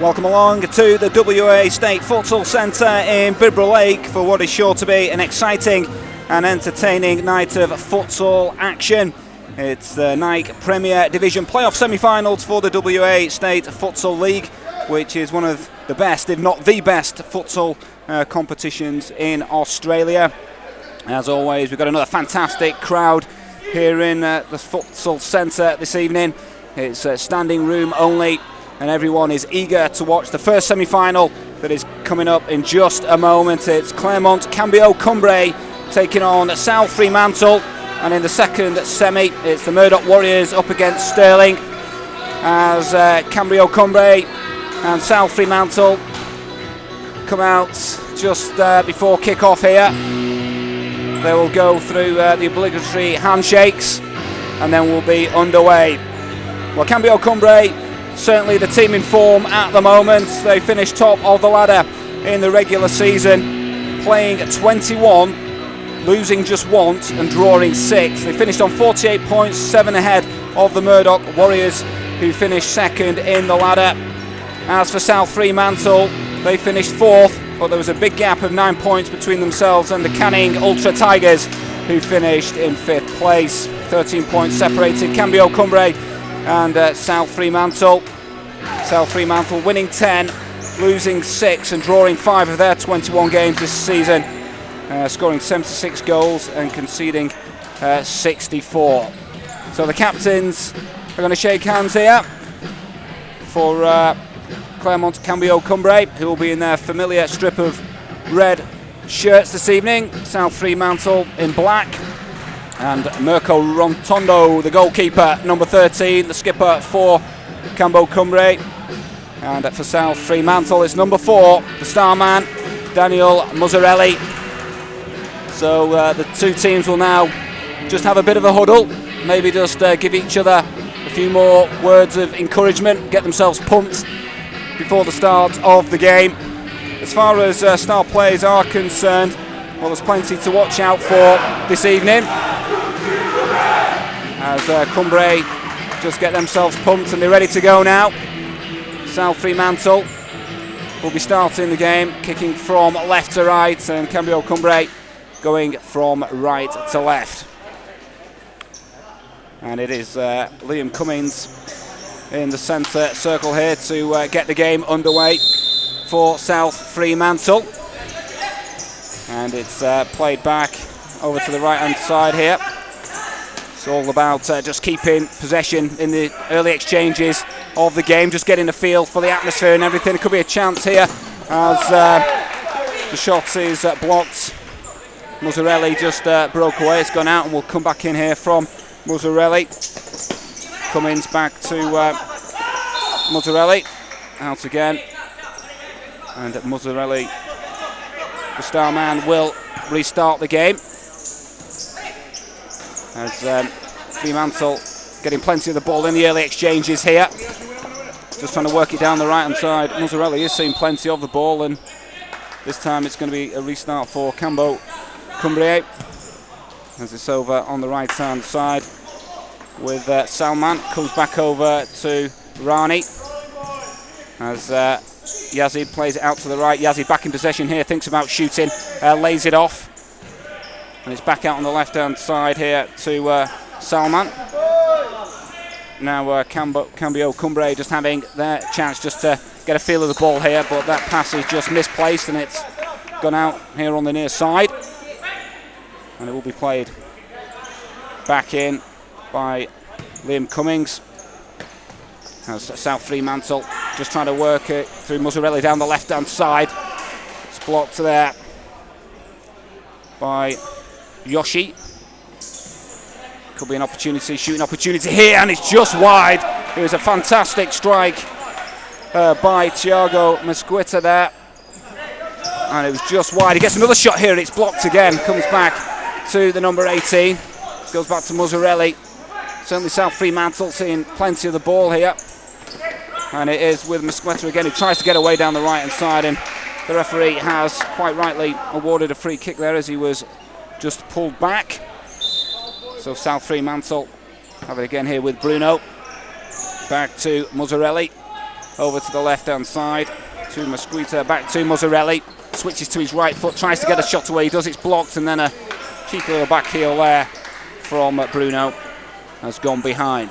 Welcome along to the WA State Futsal Centre in Bibra Lake for what is sure to be an exciting and entertaining night of futsal action. It's the Nike Premier Division playoff semi-finals for the WA State Futsal League, which is one of the best, if not the best, futsal competitions in Australia. As always, we've got another fantastic crowd here in the Futsal Centre this evening. It's standing room only, and everyone is eager to watch the first semi-final that is coming up in just a moment. It's Claremont Cambio Cumbre taking on South Fremantle, and in the second semi it's the Murdoch Warriors up against Stirling, as Cambio Cumbre and South Fremantle come out just before kick-off here. They will go through the obligatory handshakes and then we'll be underway. Well, Cambio Cumbre, certainly the team in form at the moment. They finished top of the ladder in the regular season, playing 21, losing just once and drawing 6. They finished on 48 points, 7 ahead of the Murdoch Warriors, who finished second in the ladder. As for South Fremantle, they finished 4th, but there was a big gap of 9 points between themselves and the Canning Ultra Tigers, who finished in 5th place. 13 points separated Cambio Cumbre and South Fremantle. South Fremantle winning 10, losing 6 and drawing 5 of their 21 games this season, scoring 76 goals and conceding 64. So the captains are going to shake hands here for Claremont Cambio Cumbre, who will be in their familiar strip of red shirts this evening. South Fremantle in black, and Mirko Rontondo, the goalkeeper, number 13, the skipper for Cambio Cumbre. And for South Fremantle, it's number 4, the star man, Daniel Muzzarelli. So the two teams will now just have a bit of a huddle, maybe just give each other a few more words of encouragement, get themselves pumped before the start of the game. As far as star players are concerned, well, there's plenty to watch out for this evening, as Cumbre just get themselves pumped and they're ready to go now. South Fremantle will be starting the game, kicking from left to right, and Cambio Cumbre going from right to left. And it is Liam Cummins in the centre circle here to get the game underway for South Fremantle. And it's played back over to the right hand side here. It's all about just keeping possession in the early exchanges of the game, just getting a feel for the atmosphere and everything. It could be a chance here as the shot is blocked. Muzzarelli just broke away, it's gone out, and we'll come back in here from Muzzarelli. Cummins back to Muzzarelli, out again, and Muzzarelli, the star man, will restart the game. As Fremantle getting plenty of the ball in the early exchanges here, just trying to work it down the right hand side. Muzzarelli is seeing plenty of the ball, and this time it's going to be a restart for Cambio Cumbre, as it's over on the right hand side with Salman. Comes back over to Rani as Yazid plays it out to the right. Yazid back in possession here, thinks about shooting, lays it off, and it's back out on the left hand side here to Salman. Now Cambio Cumbre just having their chance just to get a feel of the ball here, but that pass is just misplaced and it's gone out here on the near side, and it will be played back in by Liam Cummings, as South Fremantle just trying to work it through Muzzarelli down the left hand side. It's blocked there by Yoshi. Could be an opportunity, shooting opportunity here, and it's just wide. It was a fantastic strike by Thiago Mesquita there, and it was just wide. He gets another shot here and it's blocked again. Comes back to the number 18, goes back to Muzzarelli. Certainly South Fremantle seeing plenty of the ball here, and it is with Mesquita again, who tries to get away down the right hand side, and the referee has quite rightly awarded a free kick there as he was just pulled back. So South Fremantle have it again here with Bruno. Back to Muzzarelli. over to the left-hand side to Mesquita, back to Muzzarelli. Switches to his right foot, tries to get a shot away. He does, it's blocked, and then a cheeky little back heel there from Bruno has gone behind.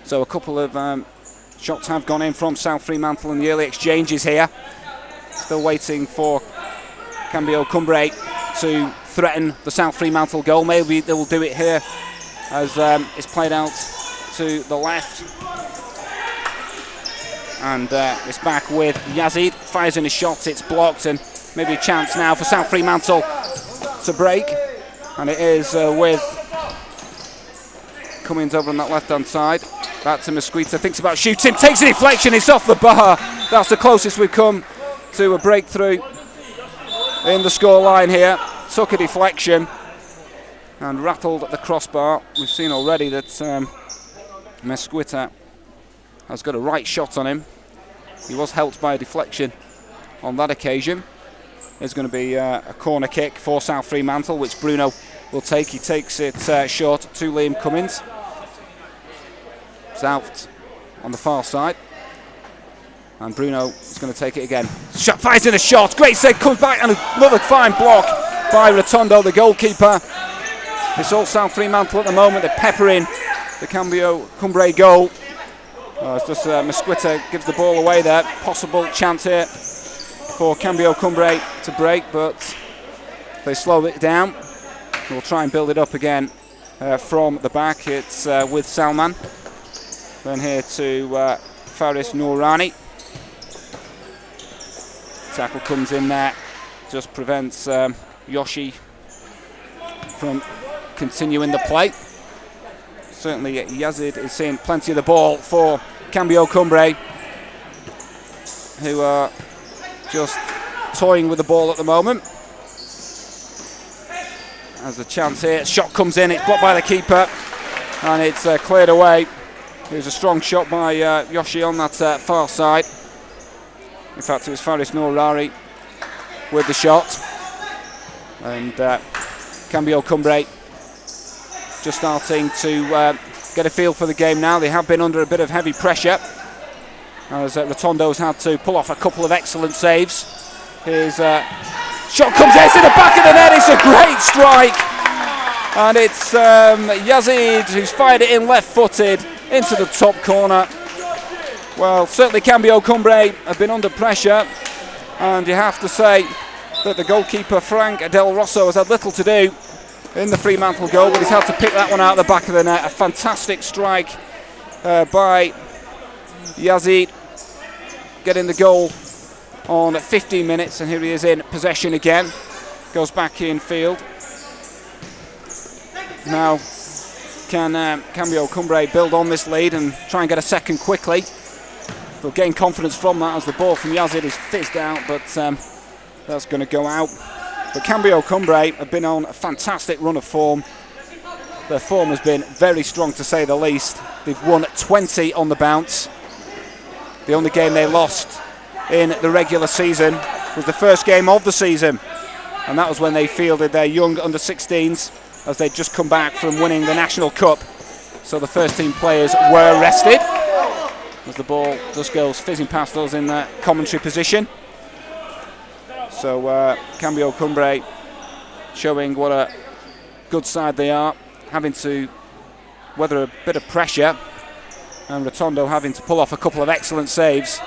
So a couple of shots have gone in from South Fremantle in the early exchanges here. Still waiting for Cambio Cumbre to threaten the South Fremantle goal. Maybe they will do it here as it's played out to the left. And it's back with Yazid, fires in a shot, it's blocked, and maybe a chance now for South Fremantle to break. And it is with Cummins over on that left-hand side. Back to Mesquita, thinks about shooting, takes a deflection, it's off the bar. That's the closest we've come to a breakthrough in the scoreline here. Took a deflection and rattled the crossbar. We've seen already that Mesquita has got a right shot on him. He was helped by a deflection on that occasion. There's going to be a corner kick for South Fremantle, which Bruno will take. He takes it short to Liam Cummins. It's out on the far side. And Bruno is going to take it again. Shot, fires in a shot. Great save, comes back, and another fine block by Rotondo, the goalkeeper. It's all South Fremantle at the moment. They're peppering the Cambio Cumbre goal. It's just Mesquita gives the ball away there. Possible chance here for Cambio Cumbre to break, but they slow it down. We'll try and build it up again from the back. It's with Salman. Then here to Faris Noorani. Tackle comes in there, just prevents Yoshi from continuing the play. Certainly Yazid is seeing plenty of the ball for Cambio Cumbre, who are just toying with the ball at the moment. There's a chance here, shot comes in, it's blocked by the keeper, and it's cleared away. There's a strong shot by Yoshi on that far side. In fact, it was Faris Noorari with the shot. And Cambio Cumbre just starting to get a feel for the game now. They have been under a bit of heavy pressure, as Rotondo's had to pull off a couple of excellent saves. His shot comes in, it's in the back of the net, it's a great strike. And it's Yazid who's fired it in left-footed into the top corner. Well, certainly Cambio Cumbre have been under pressure, and you have to say that the goalkeeper Frank Del Rosso has had little to do in the Fremantle goal, but he's had to pick that one out of the back of the net. A fantastic strike by Yazid, getting the goal on 15 minutes, and here he is in possession again. Goes back in field. Now, can Cambio Cumbre build on this lead and try and get a second quickly? They'll gain confidence from that as the ball from Yazid is fizzed out, but that's going to go out. But Cambio Cumbre have been on a fantastic run of form. Their form has been very strong, to say the least. They've won 20 on the bounce. The only game they lost in the regular season was the first game of the season, and that was when they fielded their young under-16s, as they'd just come back from winning the National Cup. So the first team players were rested, as the ball just goes fizzing past us in the commentary position. So Cambio Cumbre showing what a good side they are, having to weather a bit of pressure, and Rotondo having to pull off a couple of excellent saves,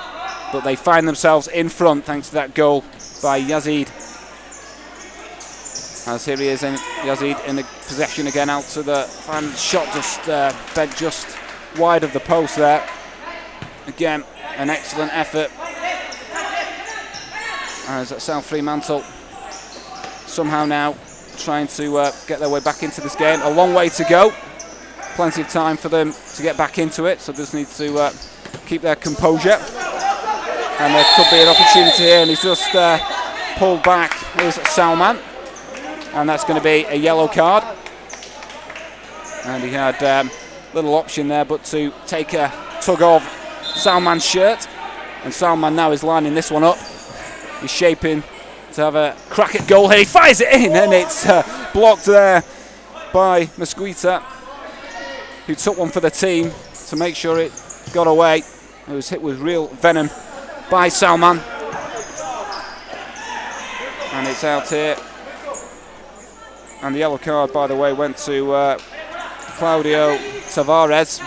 but they find themselves in front thanks to that goal by Yazid. As here he is, Yazid in the possession again, out to the final shot, just bent just wide of the post there. Again, an excellent effort as South Fremantle somehow now trying to get their way back into this game. A long way to go, plenty of time for them to get back into it, so just need to keep their composure. And there could be an opportunity here, and he's just pulled back is Salman, and that's going to be a yellow card. And he had little option there but to take a tug of Salman's shirt, and Salman now is lining this one up. He's shaping to have a crack at goal here. He fires it in, and it's blocked there by Mesquita, who took one for the team to make sure it got away. who's hit with real venom by Salman. And it's out here. And the yellow card, by the way, went to Claudio Tavares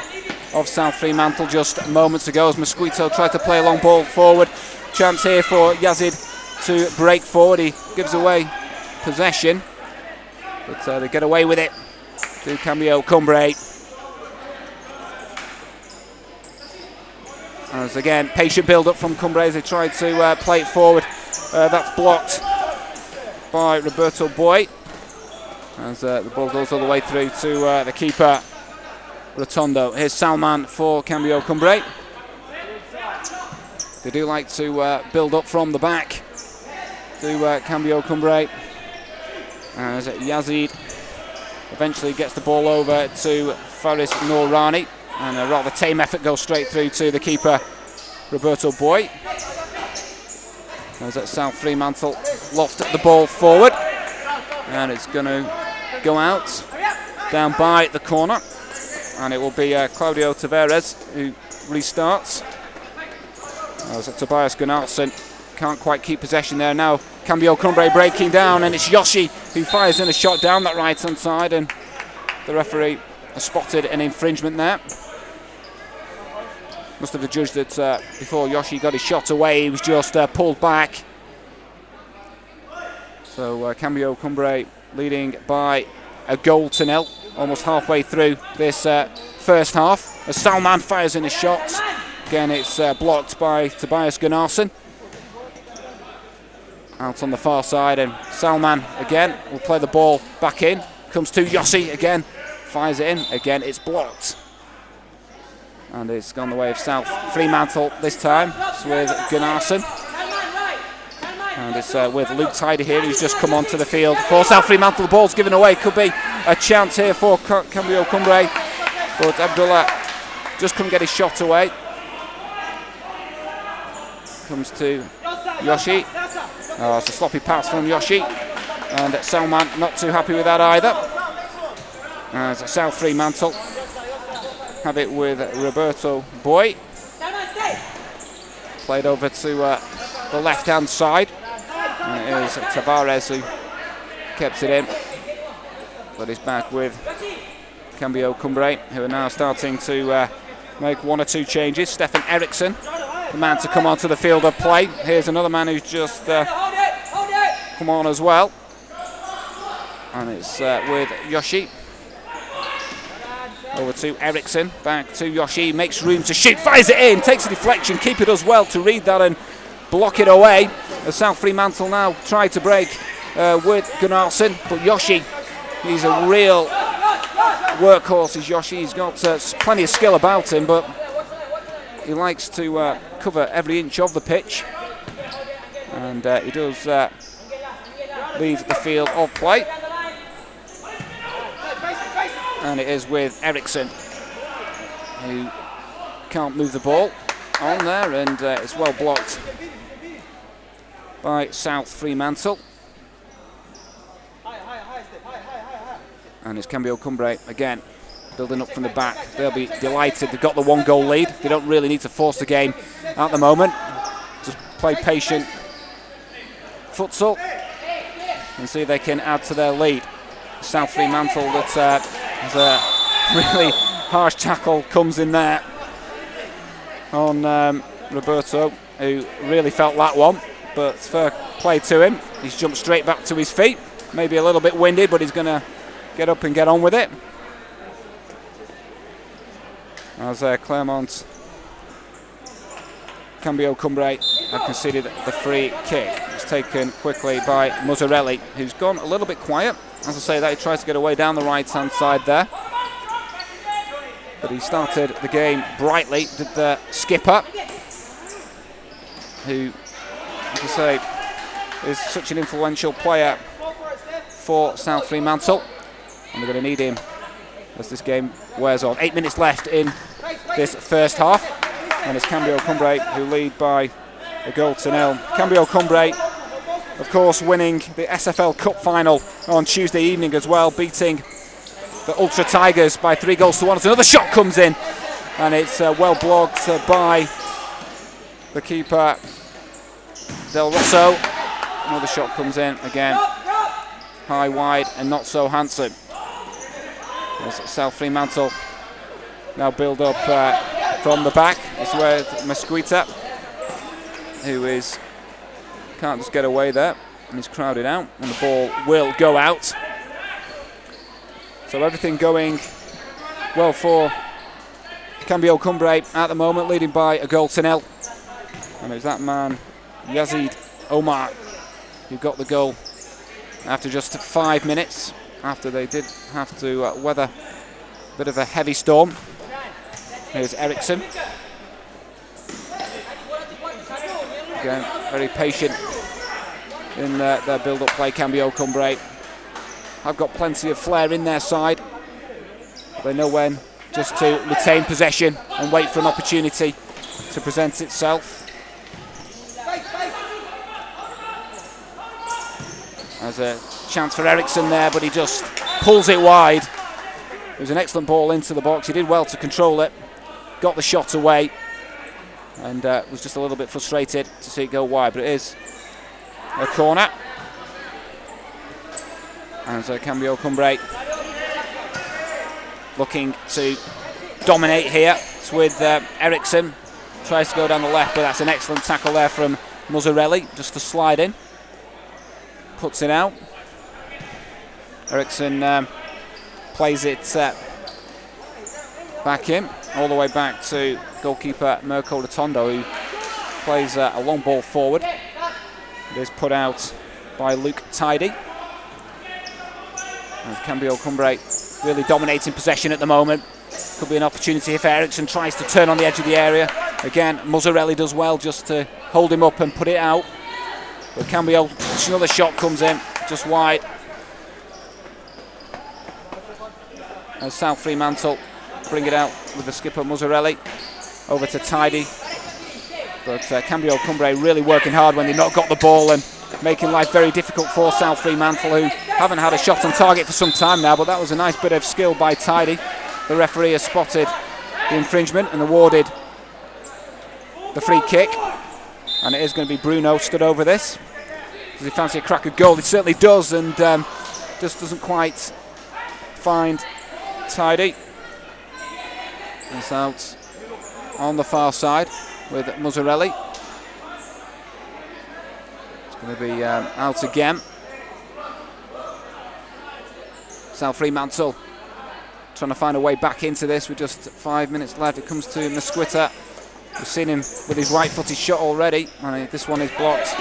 of South Fremantle just moments ago as Mosquito tried to play a long ball forward. Chance here for Yazid to break forward. He gives away possession, but they get away with it to Cambio Cumbre. As again, patient build-up from Cumbre as they try to play it forward. That's blocked by Roberto Boy as the ball goes all the way through to the keeper, Rotondo. Here's Salman for Cambio Cumbre. They do like to build up from the back to Cambio Cumbre. As Yazid eventually gets the ball over to Faris Noorani, and a rather tame effort goes straight through to the keeper, Roberto Boy. As at South Fremantle loft the ball forward, and it's going to go out down by the corner, and it will be Claudio Tavares who restarts. As Tobias Gunnarsson can't quite keep possession there now. Cambio Cumbre breaking down, and it's Yoshi who fires in a shot down that right hand side, and the referee has spotted an infringement there. Must have judged that before Yoshi got his shot away, he was just pulled back. So Cambio Cumbre leading by a goal to nil, almost halfway through this first half. As Salman fires in a shot, again it's blocked by Tobias Gunnarsson. Out on the far side, and Salman again will play the ball back in. Comes to Yossi again, fires it in, again it's blocked. And it's gone the way of South Fremantle this time. It's with Gunnarsson. And it's with Luke Tider here, who's just come onto the field for South Fremantle. The ball's given away, could be a chance here for Cambio Cumbre, but Abdullah just couldn't get his shot away. Comes to Yoshi. Oh, it's a sloppy pass from Yoshi, and Salman not too happy with that either. As South Fremantle have it with Roberto Boy. Played over to the left-hand side. And it is Tavares who kept it in, but he's back with Cambio Cumbre, who are now starting to make one or two changes. Stefan Eriksson, the man to come onto the field of play. Here's another man who's just come on as well, and it's with Yoshi. Over to Eriksson, back to Yoshi, makes room to shoot, fires it in, takes a deflection, keeper does well to read that and block it away. As South Fremantle now try to break with Gunnarsson, but Yoshi, he's a real workhorse, is Yoshi. He's got plenty of skill about him, but he likes to cover every inch of the pitch, and he does leave the field of play. And it is with Eriksson, who can't move the ball on there, and it's well blocked by South Fremantle. And it's Cambio Cumbre again, building up from the back. They'll be delighted. They've got the one-goal lead. They don't really need to force the game at the moment. Just play patient futsal and see if they can add to their lead. South Fremantle, that as a really harsh tackle comes in there on Roberto, who really felt that one, but fair play to him. He's jumped straight back to his feet, maybe a little bit winded, but he's going to get up and get on with it. As Claremont, Cambio Cumbre have conceded the free kick. It's taken quickly by Muzzarelli, who's gone a little bit quiet. As I say that, he tries to get away down the right-hand side there. But he started the game brightly, did the skipper, who, as I say, is such an influential player for South Fremantle. And they're going to need him as this game wears on. 8 minutes left in this first half. And it's Cambio Cumbre who lead by a goal to nil. Cambio Cumbre, of course, winning the SFL Cup final on Tuesday evening as well, beating the Ultra Tigers by 3 goals to 1. Another shot comes in, and it's well blocked by the keeper, Del Rosso. Another shot comes in again. High, wide, and not so handsome. As South Fremantle now build up from the back. It's where Mesquita, who can't just get away there, and is crowded out, and the ball will go out. So everything going well for Cambio Cumbre at the moment, leading by a goal to nil. And it was that man, Yazid Omar, who got the goal after just 5 minutes, after they did have to weather a bit of a heavy storm. Here's Eriksson. Again, very patient in their build-up play, Cambio Cumbre. Have got plenty of flair in their side. They know when just to retain possession and wait for an opportunity to present itself. There's a chance for Eriksson there, but he just pulls it wide. It was an excellent ball into the box. He did well to control it, got the shot away, and was just a little bit frustrated to see it go wide, but it is a corner. As Cambio Cumbre looking to dominate here. It's with Eriksson. Tries to go down the left, but that's an excellent tackle there from Muzzarelli, just to slide in. Puts it out. Eriksson plays it back in, all the way back to goalkeeper Mirko Rotondo, who plays a long ball forward. It is put out by Luke Tidy. And Cambio Cumbre really dominating possession at the moment. Could be an opportunity if Eriksson tries to turn on the edge of the area. Again, Muzzarelli does well just to hold him up and put it out. But Cambio, another shot comes in, just wide. As South Fremantle bring it out with the skipper Muzzarelli. Over to Tidy. But Cambio Cumbre really working hard when they've not got the ball and making life very difficult for South Fremantle, who haven't had a shot on target for some time now, but that was a nice bit of skill by Tidy. The referee has spotted the infringement and awarded the free kick, and it is going to be Bruno stood over this. Does he fancy a crack of goal? He certainly does, and just doesn't quite find Tidy. He's out on the far side with Muzzarelli. Going to be out again. South Fremantle trying to find a way back into this with just 5 minutes left. It comes to Mesquita. We've seen him with his right-footed shot already, and this one is blocked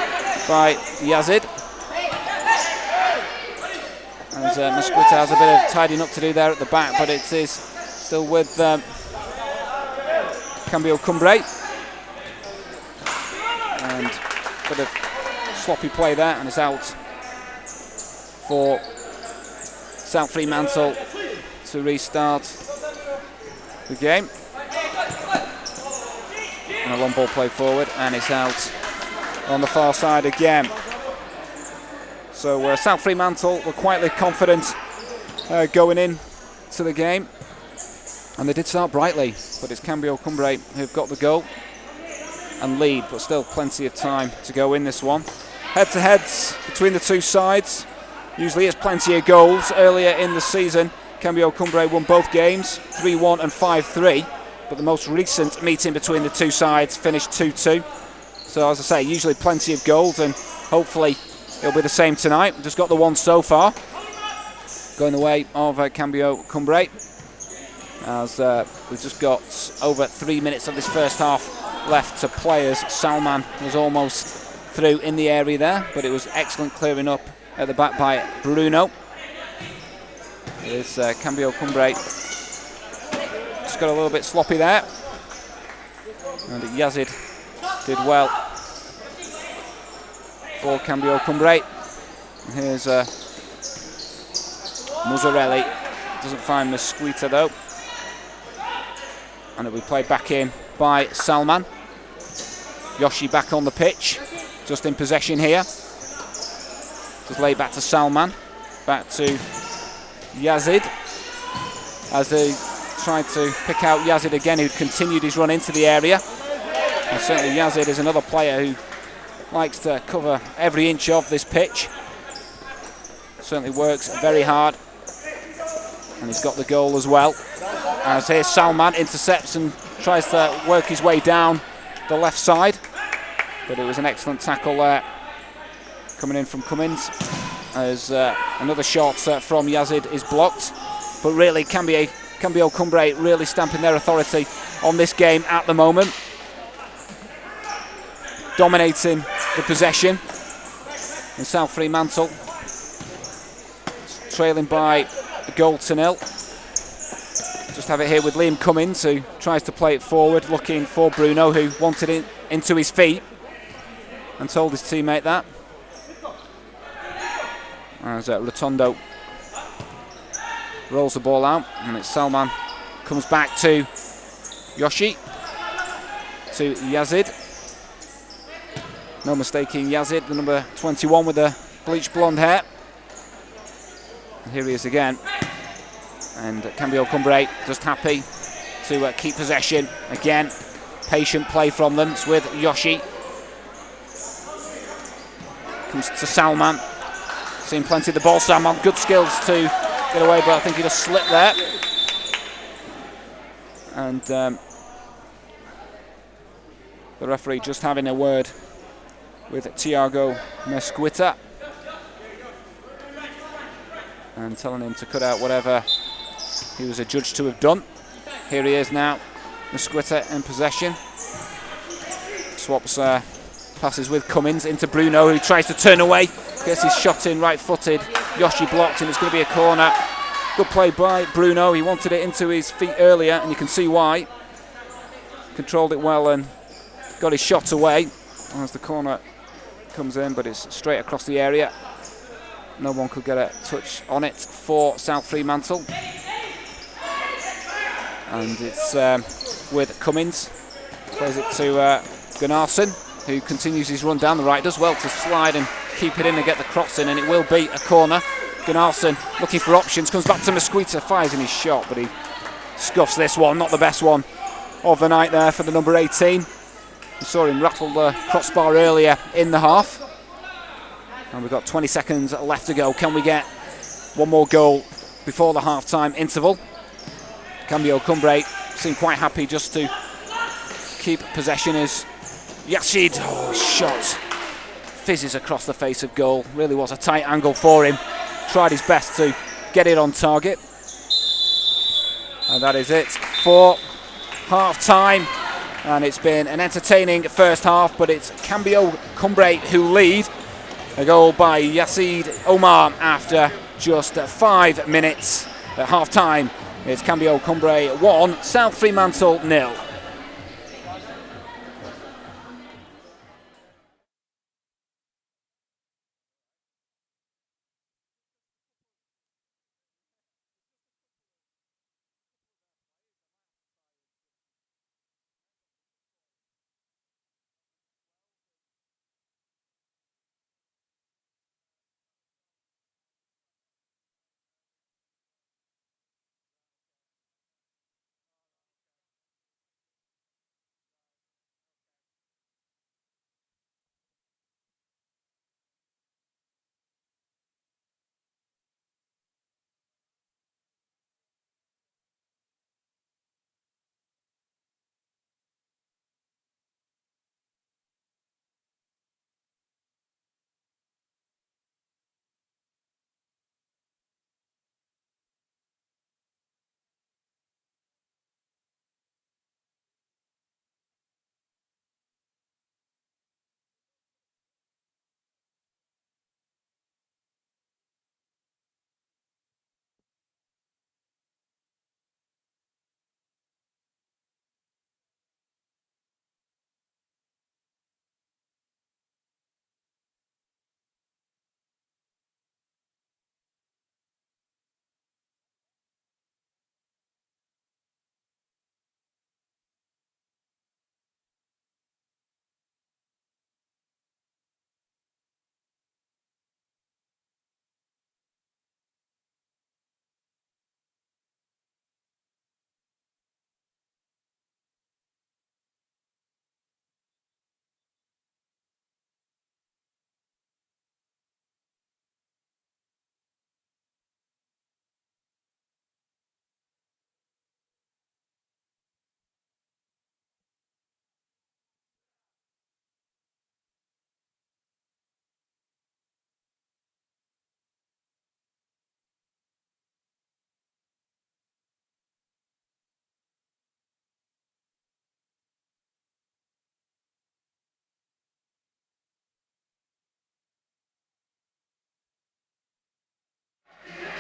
by Yazid. As Mesquita has a bit of tidying up to do there at the back, but it is still with Cambio Cumbre. And a bit of sloppy play there, and it's out for South Fremantle to restart the game. And a long ball play forward, and it's out on the far side again. So South Fremantle were quietly confident going in to the game, and they did start brightly, but it's Cambio Cumbre who've got the goal and lead, but still plenty of time to go in this one. Head-to-heads between the two sides. Usually it's plenty of goals. Earlier in the season, Cambio Cumbre won both games, 3-1 and 5-3. But the most recent meeting between the two sides finished 2-2. So as I say, usually plenty of goals, and hopefully it'll be the same tonight. We've just got the one so far, going the way of Cambio Cumbre. As we've just got over 3 minutes of this first half left to play, as Salman was almost through in the area there, but it was excellent clearing up at the back by Bruno. It's Cambio Cumbre just got a little bit sloppy there, and Yazid did well for Cambio Cumbre. And here's Muzzarelli, doesn't find Mesquita though, and it'll be played back in by Salman. Yoshi back on the pitch, just in possession here. Just laid back to Salman, back to Yazid, as they tried to pick out Yazid again, who'd continued his run into the area. And certainly Yazid is another player who likes to cover every inch of this pitch. Certainly works very hard. And he's got the goal as well. As here's Salman, intercepts and tries to work his way down the left side. But it was an excellent tackle there, coming in from Cummins. As another shot from Yazid is blocked. But really, Cambio Cumbre really stamping their authority on this game at the moment. Dominating the possession. And South Fremantle trailing by a goal to nil. Just have it here with Liam Cummins, who tries to play it forward, looking for Bruno, who wanted it into his feet and told his teammate that. As Rotondo rolls the ball out, and it's Salman. Comes back to Yoshi, to Yazid. No mistaking Yazid, the number 21 with the bleached blonde hair. And here he is again. And Cambio Cumbre just happy to keep possession. Again, patient play from them. It's with Yoshi. Comes to Salman. Seen plenty of the ball, Salman. Good skills to get away, but I think he just slipped there. And the referee just having a word with Tiago Mesquita and telling him to cut out whatever he was adjudged to have done. Here he is now, Mesquita in possession. Swaps passes with Cummins into Bruno, who tries to turn away. Gets his shot in, right-footed. Yoshi blocked, and it's going to be a corner. Good play by Bruno. He wanted it into his feet earlier, and you can see why. Controlled it well and got his shot away as the corner comes in, but it's straight across the area. No one could get a touch on it for South Fremantle. And it's with Cummins. Plays it to Gunnarsson, who continues his run down the right. Does well to slide and keep it in and get the cross in, and it will be a corner. Gunnarsson looking for options, comes back to Mesquita, fires in his shot, but he scuffs this one. Not the best one of the night there for the number 18. We saw him rattle the crossbar earlier in the half. And we've got 20 seconds left to go. Can we get one more goal before the half-time interval? Cambio Cumbre seem quite happy just to keep possession as Yazid, shot fizzes across the face of goal. Really was a tight angle for him. Tried his best to get it on target. And that is it for half-time. And it's been an entertaining first half, but it's Cambio Cumbre who lead. A goal by Yazid Omar after just 5 minutes at half-time. It's Cambio Cumbre 1, South Fremantle 0.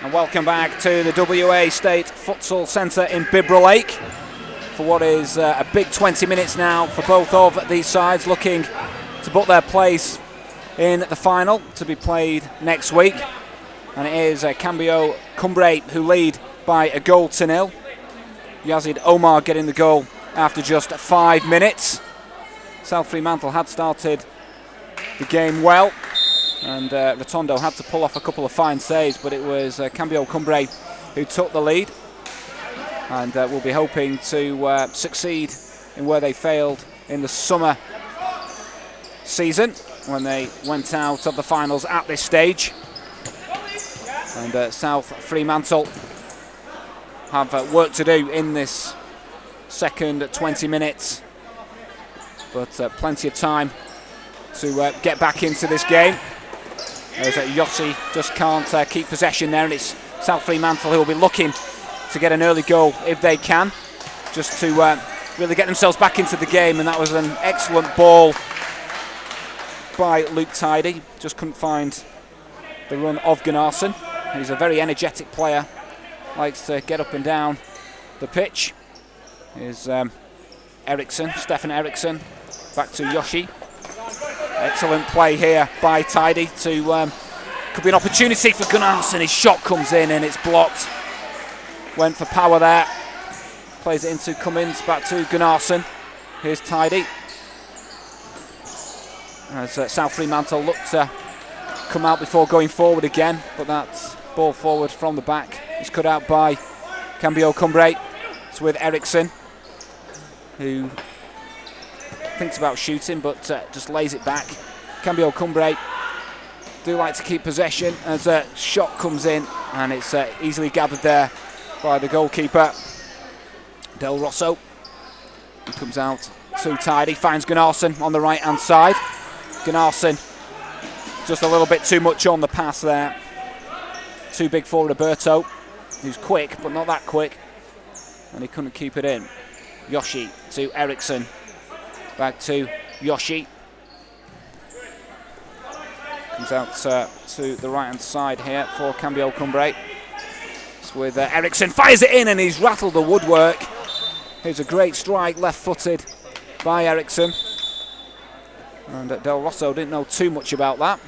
And welcome back to the WA State Futsal Centre in Bibra Lake for what is a big 20 minutes now for both of these sides, looking to book their place in the final to be played next week. And it is Cambio Cumbre who lead by a 1-0. Yazid Omar getting the goal after just 5 minutes. South Fremantle had started the game well, and Rotondo had to pull off a couple of fine saves, but it was Cambio Cumbre who took the lead, and will be hoping to succeed in where they failed in the summer season when they went out of the finals at this stage. And South Fremantle have work to do in this second 20 minutes, but plenty of time to get back into this game. As Yossi just can't keep possession there, and it's South Fremantle who will be looking to get an early goal if they can, just to really get themselves back into the game. And that was an excellent ball by Luke Tidy, just couldn't find the run of Gunnarsson. He's a very energetic player, likes to get up and down the pitch. Here's Eriksson, Stefan Eriksson, back to Yoshi. Excellent play here by Tidy to, could be an opportunity for Gunnarsson. His shot comes in and it's blocked. Went for power there. Plays it into Cummins, back to Gunnarsson. Here's Tidy. As South Fremantle look to come out before going forward again, but that ball forward from the back is cut out by Cambio Cumbre. It's with Eriksson, who thinks about shooting but just lays it back. Cambio Cumbre do like to keep possession as a shot comes in, and it's easily gathered there by the goalkeeper Del Rosso. He comes out too Tidy, finds Gunnarsson on the right hand side. Gunnarsson just a little bit too much on the pass there, too big for Roberto, who's quick but not that quick, and he couldn't keep it in. Yoshi to Eriksson, back to Yoshi. Comes out to the right hand side here for Cambio Cumbre. It's with Eriksson, fires it in and he's rattled the woodwork. Here's a great strike, left footed by Eriksson. And Del Rosso didn't know too much about that.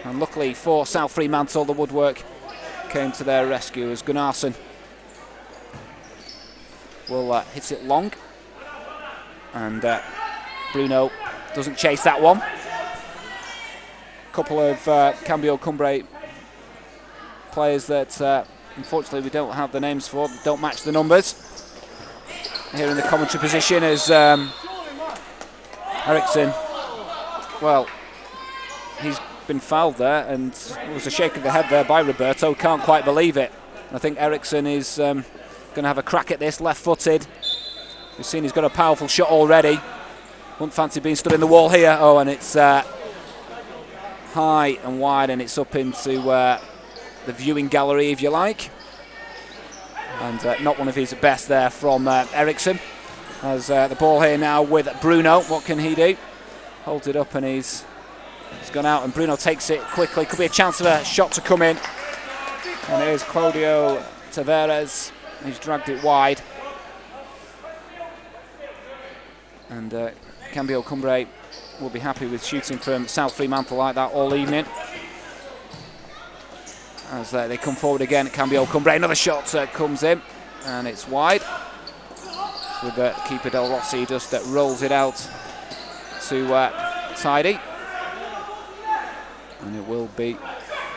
And luckily for South Fremantle, the woodwork came to their rescue as Gunnarsson will hit it long. And Bruno doesn't chase that one. Couple of Cambio Cumbre players that unfortunately we don't have the names for, don't match the numbers. Here in the commentary position is Eriksson. Well, he's been fouled there, and it was a shake of the head there by Roberto. Can't quite believe it. I think Eriksson is going to have a crack at this, left-footed. We've seen he's got a powerful shot already. Wouldn't fancy being stood in the wall here. Oh, and it's high and wide, and it's up into the viewing gallery, if you like. And not one of his best there from Eriksson. As the ball here now with Bruno. What can he do? Holds it up and he's gone out, and Bruno takes it quickly. Could be a chance of a shot to come in. And here's Claudio Tavares. He's dragged it wide. And Cambio Cumbre will be happy with shooting from South Fremantle like that all evening. As they come forward again, Cambio Cumbre, another shot comes in, and it's wide. With the keeper Del Rossi just rolls it out to Tidy. And it will be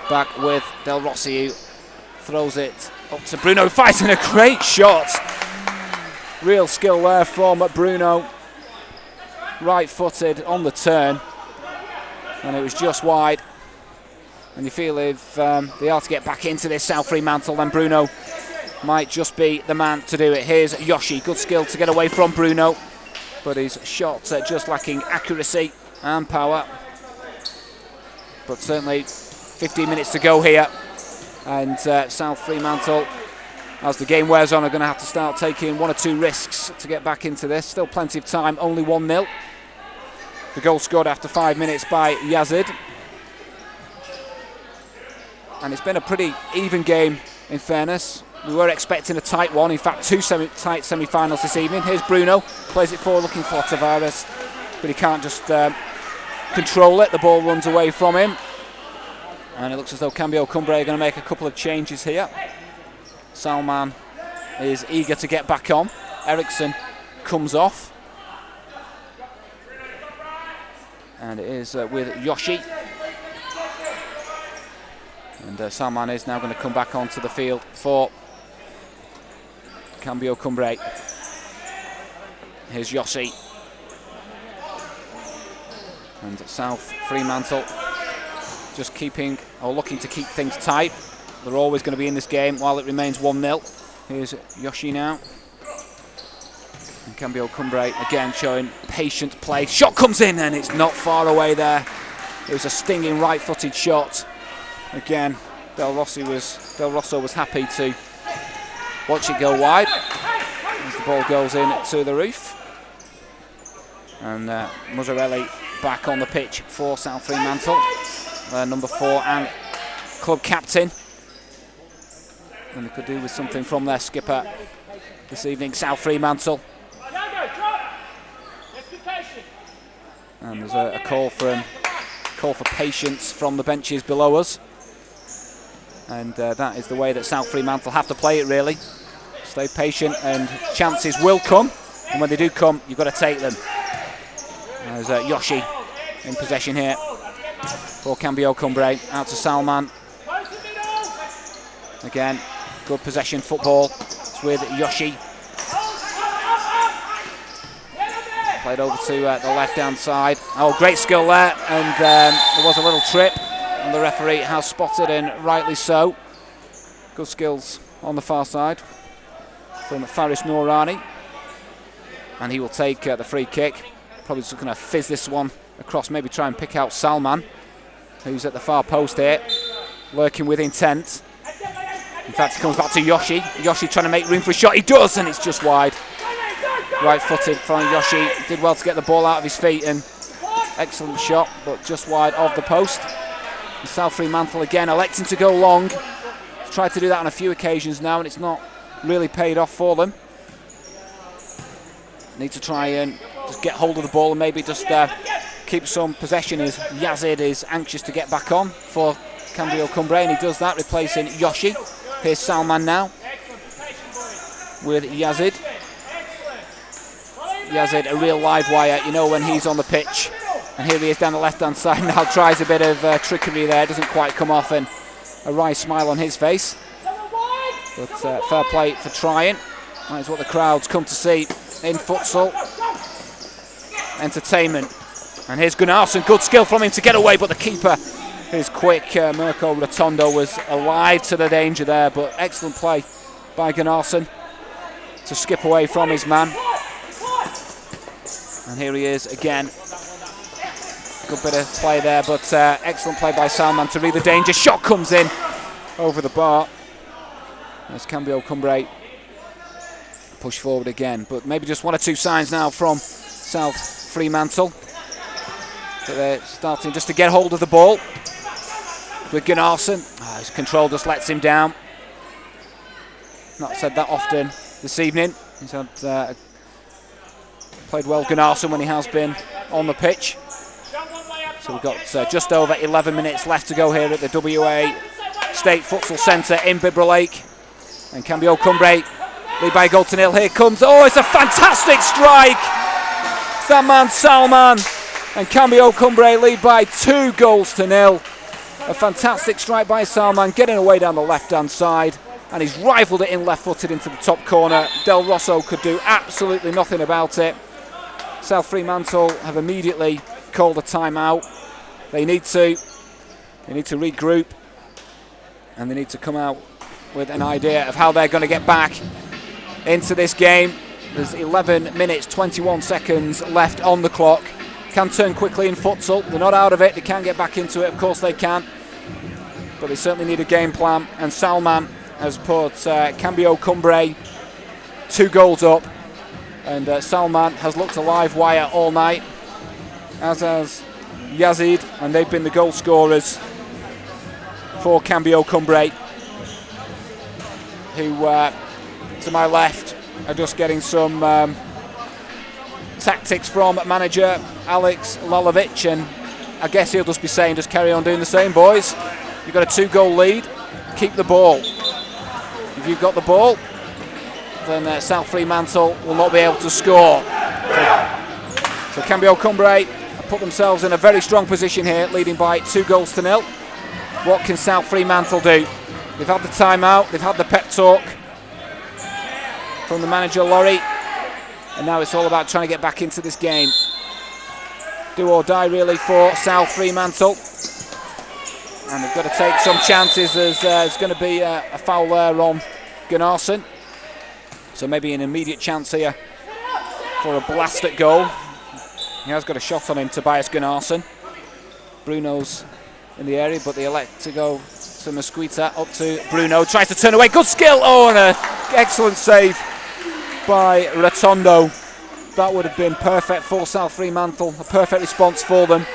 back with Del Rossi, who throws it up to Bruno, fighting a great shot. Real skill there from Bruno. Right-footed on the turn, and it was just wide. And you feel if they are to get back into this South Fremantle, then Bruno might just be the man to do it. Here's Yoshi, good skill to get away from Bruno, but his shot just lacking accuracy and power. But certainly 15 minutes to go here, and South Fremantle, as the game wears on, are going to have to start taking one or two risks to get back into this. Still plenty of time, only 1-0. The goal scored after 5 minutes by Yazid. And it's been a pretty even game in fairness. We were expecting a tight one, in fact 2 tight semi-finals this evening. Here's Bruno, plays it forward looking for Tavares, but he can't just control it. The ball runs away from him. And it looks as though Cambio Cumbre are going to make a couple of changes here. Salman is eager to get back on. Eriksson comes off. And it is with Yoshi. And Salman is now going to come back onto the field for Cambio Cumbre. Here's Yoshi. And South Fremantle just looking to keep things tight. They're always going to be in this game while it remains 1-0. Here's Yoshi now. And Cambio Cumbre again showing patient play. Shot comes in and it's not far away there. It was a stinging right-footed shot. Again, Del Rosso was happy to watch it go wide as the ball goes in to the roof. And Muzzarelli back on the pitch for South Fremantle. Number 4 and club captain. And they could do with something from their skipper this evening, South Fremantle. And there's a call for patience from the benches below us. And that is the way that South Fremantle have to play it, really. Stay patient and chances will come. And when they do come, you've got to take them. There's Yoshi in possession here for Cambio Cumbre. Out to Salman. Again, good possession football. It's with Yoshi. Played over to the left-hand side. Oh, great skill there. And there was a little trip. And the referee has spotted, and rightly so. Good skills on the far side from Faris Noorani. And he will take the free kick. Probably just going to fizz this one across, maybe try and pick out Salman, who's at the far post here, lurking with intent. In fact, he comes back to Yoshi. Yoshi trying to make room for a shot. He does, and it's just wide. Right-footed from Yoshi. Did well to get the ball out of his feet, and excellent shot, but just wide of the post. And South Fremantle again electing to go long. Tried to do that on a few occasions now, and it's not really paid off for them. Need to try and just get hold of the ball and maybe just keep some possession, as Yazid is anxious to get back on for Cambio Cumbre, and he does that, replacing Yoshi. Here's Salman now with Yazid. Yazid, a real live wire, you know, when he's on the pitch. And here he is down the left-hand side now, tries a bit of trickery there, doesn't quite come off, and a wry smile on his face. But fair play for trying. That is what the crowds come to see in futsal. Entertainment. And here's Gunnarsson, good skill from him to get away, but the keeper is quick. Mirko Rotondo was alive to the danger there, but excellent play by Gunnarsson to skip away from his man. And here he is again. Good bit of play there, but excellent play by Salman to read the danger. Shot comes in over the bar. There's Cambio Cumbre push forward again, but maybe just 1 or 2 signs now from South Fremantle. But they're starting just to get hold of the ball with Gunnarsson. His control just lets him down. Not said that often this evening. He's had played well, Gunnarsson, when he has been on the pitch. So we've got just over 11 minutes left to go here at the WA State Futsal Centre in Bibra Lake. And Cambio Cumbre lead by a goal to nil. Here comes, oh, it's a fantastic strike! It's that man Salman. And Cambio Cumbre lead by 2 goals to nil. A fantastic strike by Salman, getting away down the left-hand side. And he's rifled it in left-footed into the top corner. Del Rosso could do absolutely nothing about it. South Fremantle have immediately called a timeout. They need to regroup, and they need to come out with an idea of how they're going to get back into this game. There's 11 minutes, 21 seconds left on the clock. Can turn quickly in futsal. They're not out of it. They can get back into it. Of course they can. But they certainly need a game plan. And Salman has put Cambio Cumbre 2 goals up. And Salman has looked a live wire all night, as has Yazid, and they've been the goal scorers for Cambio Cumbre. who, to my left, are just getting some tactics from manager Alex Lalovic, and I guess he'll just be saying, just carry on doing the same, boys. You've got a 2-goal lead, keep the ball. If you've got the ball, then South Fremantle will not be able to score. So Cambio Cumbre have put themselves in a very strong position here, leading by 2-0. What can South Fremantle do? They've had the timeout, they've had the pep talk from the manager Laurie, and now it's all about trying to get back into this game. Do or die really for South Fremantle, and they've got to take some chances. There's going to be a foul there on Gunnarsson, so maybe an immediate chance here for a blast at goal. He has got a shot on him, Tobias Gunnarsson. Bruno's in the area, but they elect to go to Mesquita, up to Bruno, tries to turn away, good skill, and an excellent save by Rotondo. That would have been perfect for South Fremantle, a perfect response for them,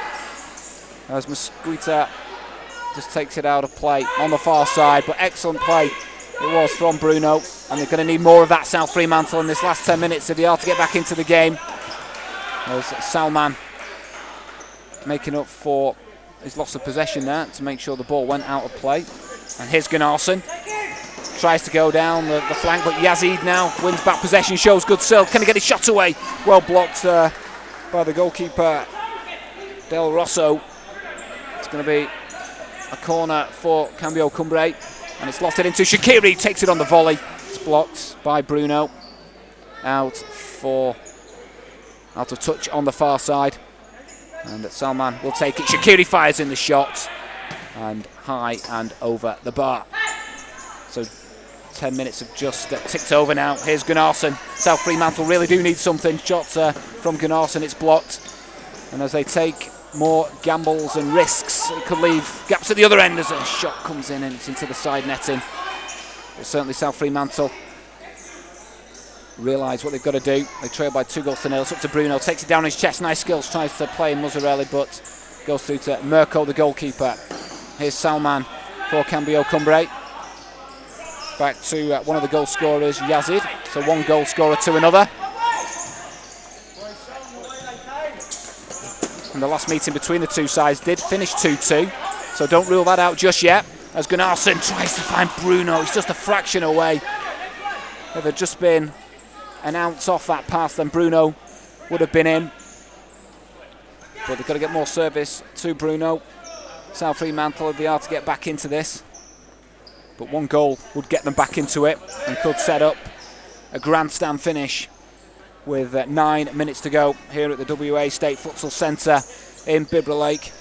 as Mesquita just takes it out of play on the far side, but excellent play it was from Bruno, and they're going to need more of that, South Fremantle, in this last 10 minutes if they are to get back into the game. There's Salman making up for his loss of possession there to make sure the ball went out of play. And here's Gunnarsson, tries to go down the flank, but Yazid now wins back possession, shows good skill. Can he get his shot away? Well blocked by the goalkeeper Del Rosso. It's going to be a corner for Cambio Cumbre, and it's lofted into Shaqiri, takes it on the volley. It's blocked by Bruno. Out of touch on the far side, and Salman will take it. Shaqiri fires in the shot, and high and over the bar. So 10 minutes have just ticked over now. Here's Gunnarsson. South Fremantle really do need something. Shot from Gunnarsson, it's blocked, and as they take more gambles and risks, it could leave gaps at the other end as a shot comes in and it's into the side netting. But certainly South Fremantle realise what they've got to do. They trail by 2-0. It's up to Bruno, takes it down his chest, nice skills, tries to play Muzzarelli, but goes through to Mirko, the goalkeeper. Here's Salman for Cambio Cumbre. Back to one of the goal scorers, Yazid. So one goal scorer to another. And the last meeting between the two sides did finish 2-2, so don't rule that out just yet, as Gunnarsson tries to find Bruno. He's just a fraction away. If it had just been an ounce off that pass, then Bruno would have been in. But they've got to get more service to Bruno. South Fremantle, if they are to get back into this. But one goal would get them back into it and could set up a grandstand finish with 9 minutes to go here at the WA State Futsal Centre in Bibra Lake.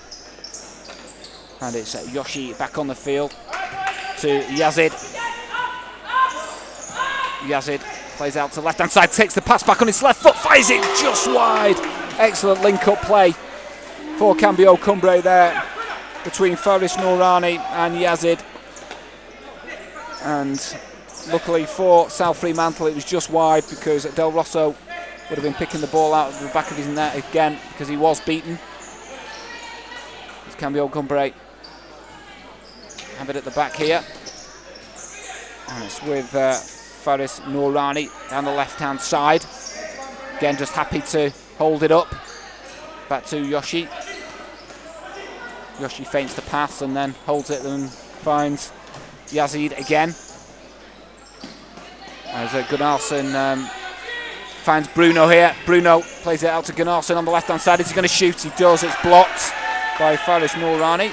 And it's Yoshi back on the field to Yazid. Yazid plays out to the left-hand side, takes the pass back on his left foot, fires it just wide. Excellent link-up play for Cambio Cumbre there between Faris Nourani and Yazid. And luckily for South Fremantle, it was just wide because Del Rosso would have been picking the ball out of the back of his net again because he was beaten. It's Cambio Cumbre have it at the back here. And it's with Faris Nourani down the left-hand side. Again, just happy to hold it up. Back to Yoshi. Yoshi feints the pass and then holds it and finds Yazid again. As Gunnarsson finds Bruno here. Bruno plays it out to Gunnarsson on the left-hand side. Is he going to shoot? He does. It's blocked by Faris Nourani.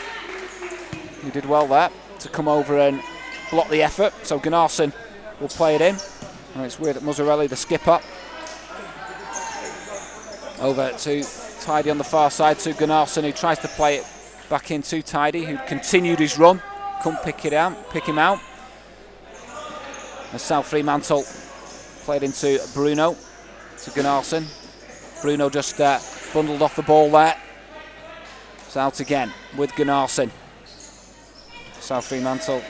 He did well there to come over and block the effort. So Gunnarsson will play it in. And it's with Muzzarelli, the skipper. Over to Tidy on the far side to Gunnarsson, who tries to play it back in to Tidy, who continued his run. Couldn't pick him out. As South Fremantle played into Bruno, to Gunnarsson. Bruno just bundled off the ball there. It's out again with Gunnarsson. South Fremantle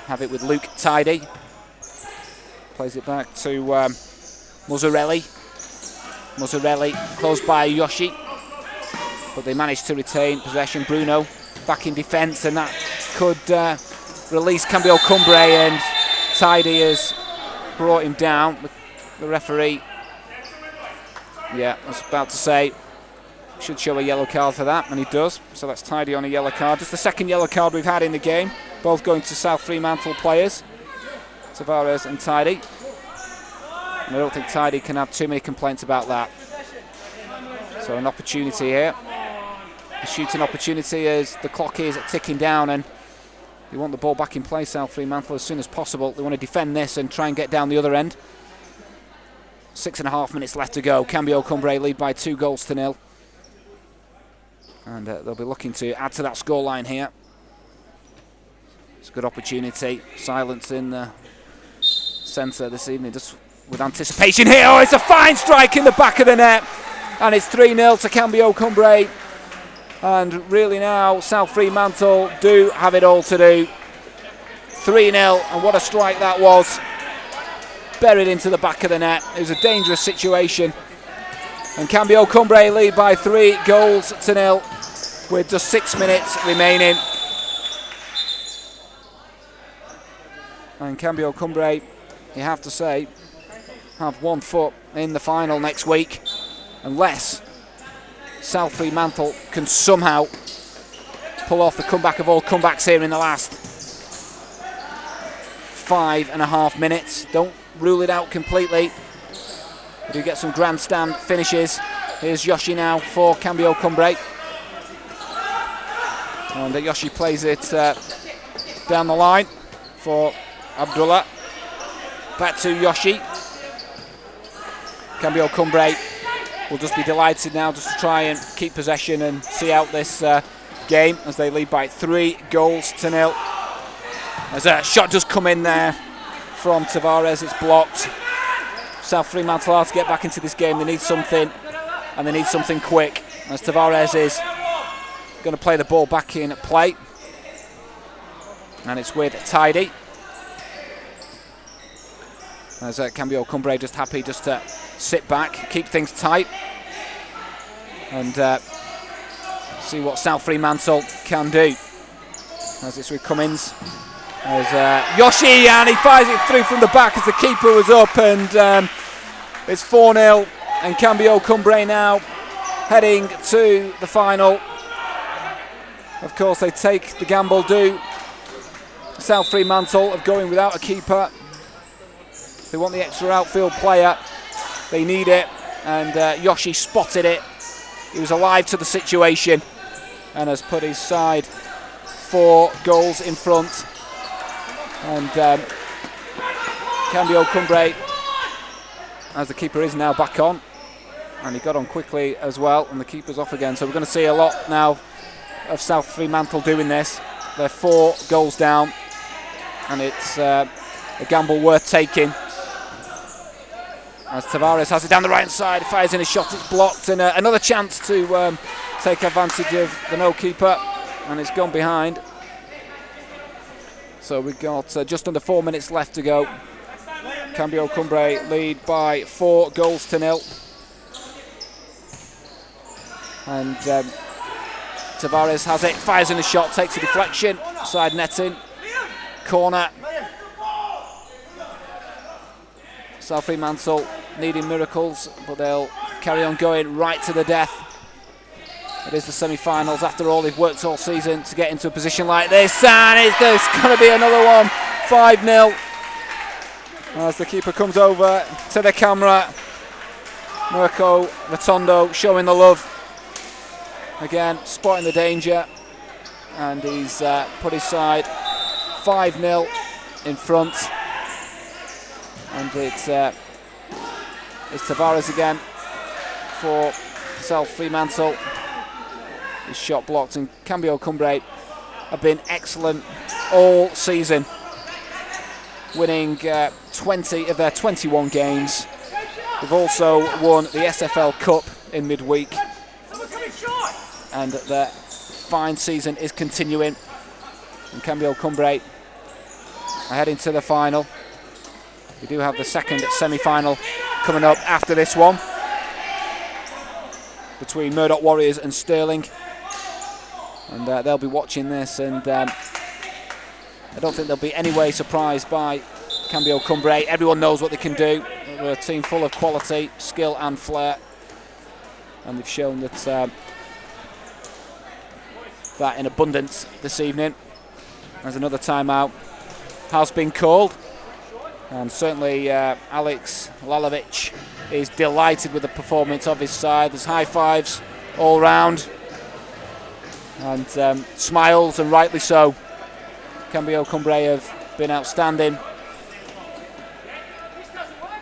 have it with Luke Tidy. Plays it back to Muzzarelli. Muzzarelli close by Yoshi, but they managed to retain possession. Bruno back in defence, and that could release Cambio Cumbre, and Tidy has brought him down. The referee, yeah, I was about to say, should show a yellow card for that, and he does. So that's Tidy on a yellow card. Just the second yellow card we've had in the game. Both going to South Fremantle players, Tavares and Tidy. And I don't think Tidy can have too many complaints about that. So an opportunity here. A shooting opportunity as the clock is ticking down, and they want the ball back in play, South Fremantle, as soon as possible. They want to defend this and try and get down the other end. 6.5 minutes left to go. Cambio Cumbre lead by 2-0. And they'll be looking to add to that scoreline here. It's a good opportunity. Silence in the centre this evening, just with anticipation here. Oh, it's a fine strike in the back of the net. And it's 3-0 to Cambio Cumbre. And really now, South Fremantle do have it all to do. 3-0, and what a strike that was. Buried into the back of the net. It was a dangerous situation. And Cambio Cumbre lead by 3-0 with just 6 minutes remaining. And Cambio Cumbre, you have to say, have 1 foot in the final next week, unless South Fremantle can somehow pull off the comeback of all comebacks here in the last 5.5 minutes. Don't rule it out completely. We do get some grandstand finishes. Here's Yoshi now for Cambio Cumbre. And Yoshi plays it down the line for Abdullah. Back to Yoshi. Cambio Cumbre will just be delighted now just to try and keep possession and see out this game as they lead by 3-0. As a shot does come in there from Tavares, it's blocked. South Fremantle are to get back into this game. They need something, and they need something quick, as Tavares is going to play the ball back in play. And it's with Tidy. As Cambio Cumbre just happy just to sit back, keep things tight, and see what South Fremantle can do. As it's with Cummins. As Yoshi, and he fires it through from the back as the keeper was up, and it's 4-0, and Cambio Cumbre now heading to the final. Of course, they take the gamble, do South Fremantle, of going without a keeper. They want the extra outfield player. They need it, and Yoshi spotted it. He was alive to the situation and has put his side 4 goals in front. And Cambio Cumbre, as the keeper is now back on, and he got on quickly as well, and the keeper's off again. So we're going to see a lot now of South Fremantle doing this. They're 4 goals down, and it's a gamble worth taking. As Tavares has it down the right side, fires in a shot, it's blocked, and another chance to take advantage of the no-keeper, and it's gone behind. So we've got just under 4 minutes left to go. Cambio Cumbre lead by 4-0. And Tavares has it, fires in a shot, takes a deflection, side netting, corner. South Fremantle needing miracles, but they'll carry on going right to the death. It is the semi-finals. After all, they've worked all season to get into a position like this, and there's going to be another one. 5-0. As the keeper comes over to the camera, Mirko Rotondo showing the love. Again, spotting the danger, and he's put his side 5-0 in front. And it's Tavares again for South Fremantle. His shot blocked, and Cambio Cumbre have been excellent all season, winning 20 of their 21 games. They've also won the SFL Cup in midweek, and their fine season is continuing. And Cambio Cumbre are heading to the final. We do have the second semi-final coming up after this one between Murdoch Warriors and Stirling, and they'll be watching this, and I don't think they'll be any way surprised by Cambio Cumbre, everyone knows what they can do. They're a team full of quality, skill and flair. And they've shown that that in abundance this evening. As another timeout has been called. And certainly Alex Lalovic is delighted with the performance of his side. There's high fives all round. And smiles, and rightly so. Cambio Cumbre have been outstanding.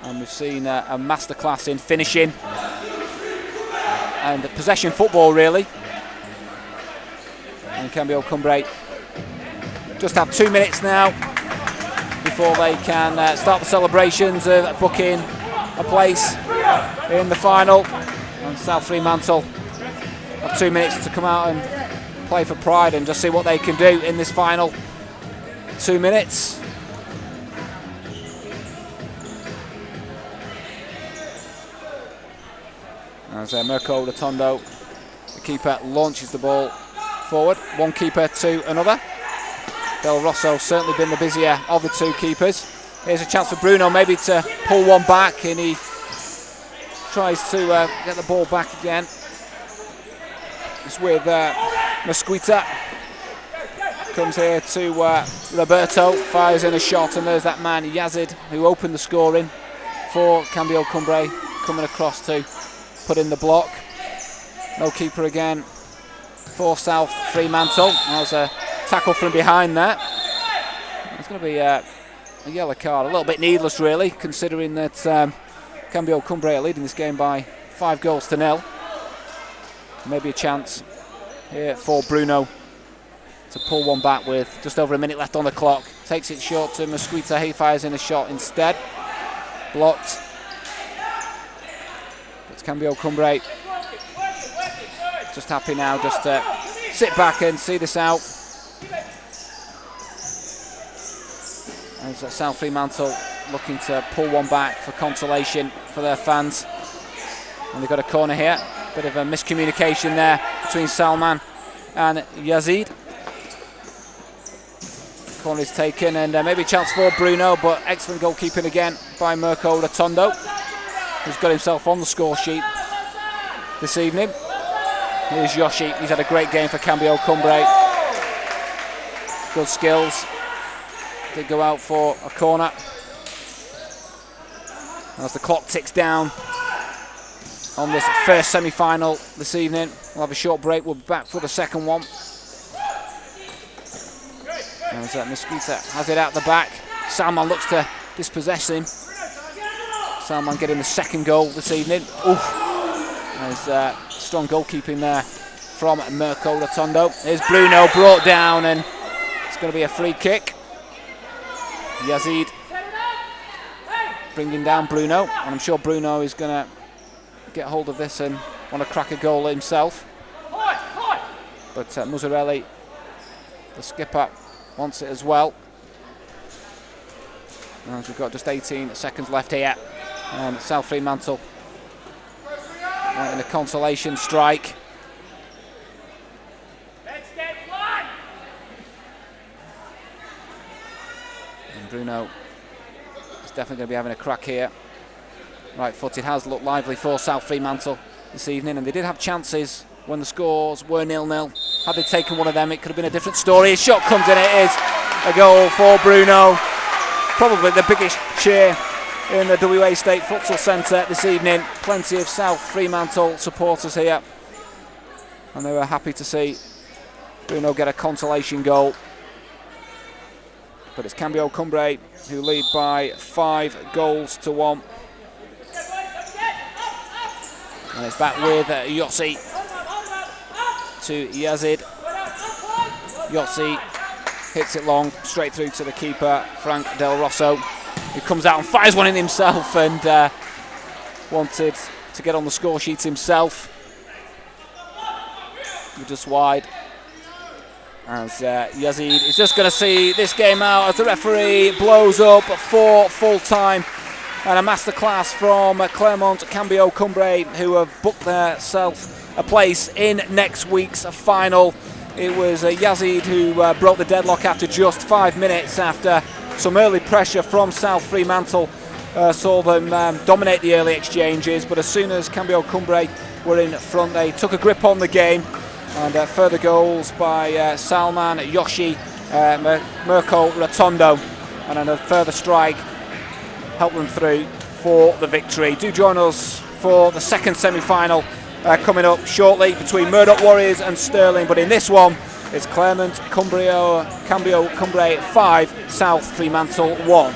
And we've seen a masterclass in finishing and possession football, really. And Cambio Cumbre just have 2 minutes now before they can start the celebrations of booking a place in the final. And South Fremantle have 2 minutes to come out and play for pride and just see what they can do in this final 2 minutes. As Mirko Rotondo, the keeper, launches the ball forward. One keeper to another. Del Rosso certainly been the busier of the two keepers. Here's a chance for Bruno maybe to pull one back, and he tries to get the ball back again. It's with Mesquita. Comes here to Roberto, fires in a shot, and there's that man Yazid who opened the scoring for Cambio Cumbre, coming across to put in the block. No keeper again for South Fremantle. That was a tackle from behind there. It's going to be a yellow card, a little bit needless really, considering that Cambio Cumbre are leading this game by 5-0. Maybe a chance here for Bruno to pull one back with just over a minute left on the clock. Takes it short to Mesquita. He fires in a shot instead. Blocked. It's Cambio Cumbre just happy now just to sit back and see this out. As South Fremantle looking to pull one back for consolation for their fans. And they've got a corner here. Bit of a miscommunication there between Salman and Yazid. Corner is taken, and maybe a chance for Bruno, but excellent goalkeeping again by Mirko Rotondo, who's got himself on the score sheet this evening. Here's Yoshi. He's had a great game for Cambio Cumbre. Good skills. Did go out for a corner. As the clock ticks down on this first semi-final this evening, we'll have a short break. We'll be back for the second one. As Mesquita has it out the back. Salman looks to dispossess him. Salman getting the second goal this evening. Oof. There's strong goalkeeping there from Mirko Rotondo. Here's Bruno brought down, and it's going to be a free kick. Yazid bringing down Bruno, and I'm sure Bruno is going to get hold of this and want to crack a goal himself. But Muzzarelli, the skipper, wants it as well. And we've got just 18 seconds left here. South Fremantle in a consolation strike. And Bruno is definitely going to be having a crack here. Right footed, has looked lively for South Fremantle this evening, and they did have chances when the scores were 0-0. Had they taken one of them, it could have been a different story. His shot comes in, it is a goal for Bruno. Probably the biggest cheer in the WA State Futsal Centre this evening. Plenty of South Fremantle supporters here, and they were happy to see Bruno get a consolation goal. But it's Cambio Cumbre who lead by 5-1. And it's back with Yossi to Yazid. Yossi hits it long, straight through to the keeper, Frank Del Rosso, who comes out and fires one in himself, and wanted to get on the score sheet himself. Just wide. As Yazid is just going to see this game out as the referee blows up for full time. And a masterclass from Claremont Cambio Cumbre, who have booked themselves a place in next week's final. It was Yazid who broke the deadlock after just 5 minutes after some early pressure from South Fremantle. Saw them dominate the early exchanges, but as soon as Cambio Cumbre were in front, they took a grip on the game, and further goals by Salman, Yoshi, Mirko Rotondo, and then a further strike helped them through for the victory. Do join us for the second semi-final coming up shortly between Murdoch Warriors and Stirling, but in this one it's Claremont, Cambio Cumbre 5, South Fremantle 1.